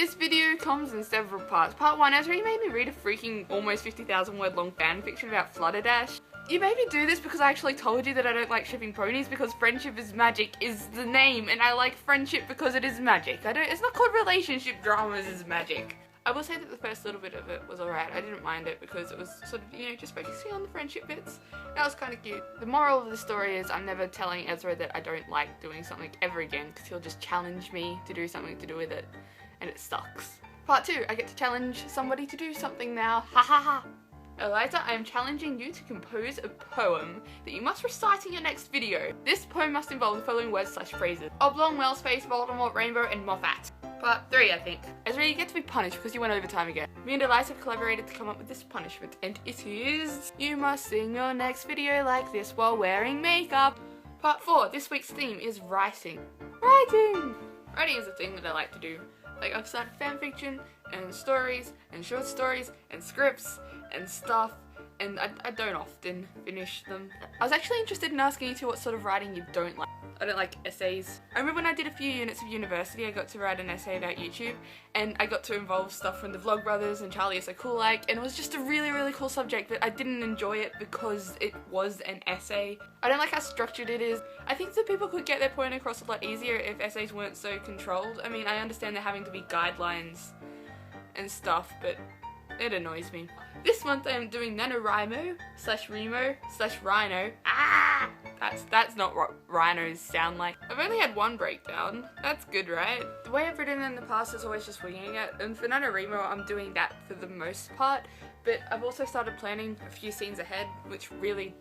This video comes in several parts. Part 1, Ezra, you made me read a freaking almost 50,000 word long fanfiction about Flutterdash. You made me do this because I actually told you that I don't like shipping ponies because friendship is magic is the name, and I like friendship because it is magic. It's not called relationship dramas, it's magic. I will say that the first little bit of it was alright. I didn't mind it because it was sort of, you know, just focusing on the friendship bits. That was kind of cute. The moral of the story is I'm never telling Ezra that I don't like doing something ever again because he'll just challenge me to do something to do with it, and it sucks. Part 2, I get to challenge somebody to do something now. Ha ha ha! Eliza, I am challenging you to compose a poem that you must recite in your next video. This poem must involve the following words/phrases: oblong, well space, Voldemort, rainbow, and Moffat. Part 3, I think. Ezra, you get to be punished because you went overtime again. Me and Eliza have collaborated to come up with this punishment, and it is: you must sing your next video like this while wearing makeup. Part 4, this week's theme is writing. Writing! Writing is a thing that I like to do. Like, I've started fanfiction, and stories, and short stories, and scripts, and stuff, and I don't often finish them. I was actually interested in asking you two what sort of writing you don't like. I don't like essays. I remember when I did a few units of university, I got to write an essay about YouTube, and I got to involve stuff from the Vlogbrothers and Charlie Is So Cool Like, and it was just a really cool subject, but I didn't enjoy it because it was an essay. I don't like how structured it is. I think that people could get their point across a lot easier if essays weren't so controlled. I mean, I understand there having to be guidelines and stuff, but it annoys me. This month I am doing NaNoWriMo/Remo/Rhino. Ah! That's not what rhinos sound like. I've only had one breakdown. That's good, right? The way I've written in the past is always just winging it, and for NaNoWriMo I'm doing that for the most part, but I've also started planning a few scenes ahead, which really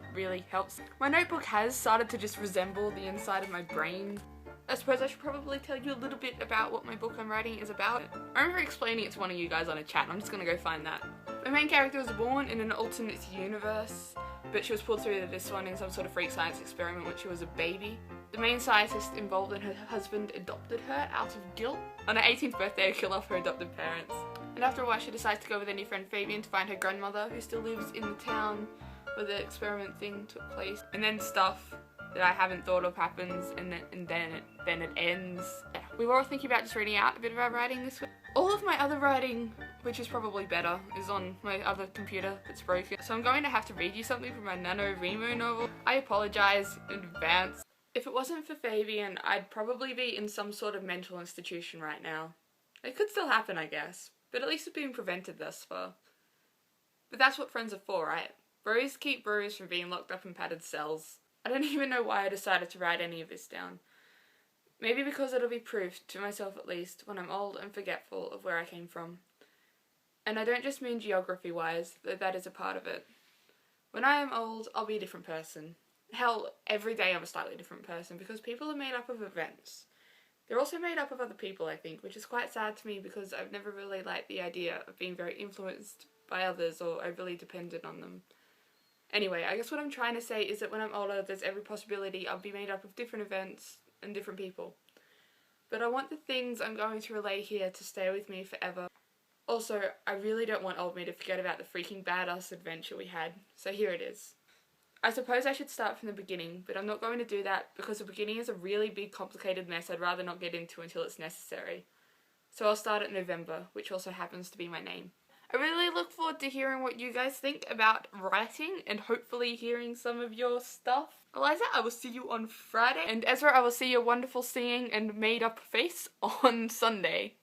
helps. My notebook has started to just resemble the inside of my brain. I suppose I should probably tell you a little bit about what my book I'm writing is about. I remember explaining it to one of you guys on a chat, and I'm just gonna go find that. My main character was born in an alternate universe, but she was pulled through to this one in some sort of freak science experiment when she was a baby. The main scientist involved and her husband adopted her out of guilt. On her 18th birthday, they kill off her adopted parents. And after a while, she decides to go with her new friend Fabian to find her grandmother, who still lives in the town where the experiment thing took place. And then stuff that I haven't thought of happens, and then it ends. Yeah. We were all thinking about just reading out a bit of our writing this week. All of my other writing, which is probably better, is on my other computer that's broken. So I'm going to have to read you something from my NaNoWriMo novel. I apologise in advance. If it wasn't for Fabian, I'd probably be in some sort of mental institution right now. It could still happen, I guess, but at least it's been prevented thus far. But that's what friends are for, right? Bros keep bros from being locked up in padded cells. I don't even know why I decided to write any of this down. Maybe because it'll be proof, to myself at least, when I'm old and forgetful of where I came from. And I don't just mean geography-wise, though that is a part of it. When I am old, I'll be a different person. Hell, every day I'm a slightly different person, because people are made up of events. They're also made up of other people, I think, which is quite sad to me because I've never really liked the idea of being very influenced by others or overly dependent on them. Anyway, I guess what I'm trying to say is that when I'm older, there's every possibility I'll be made up of different events and different people. But I want the things I'm going to relay here to stay with me forever. Also, I really don't want old me to forget about the freaking badass adventure we had, so here it is. I suppose I should start from the beginning, but I'm not going to do that because the beginning is a really big complicated mess I'd rather not get into until it's necessary. So I'll start at November, which also happens to be my name. I really look forward to hearing what you guys think about writing and hopefully hearing some of your stuff. Eliza, I will see you on Friday, and Ezra, I will see your wonderful singing and made up face on Sunday.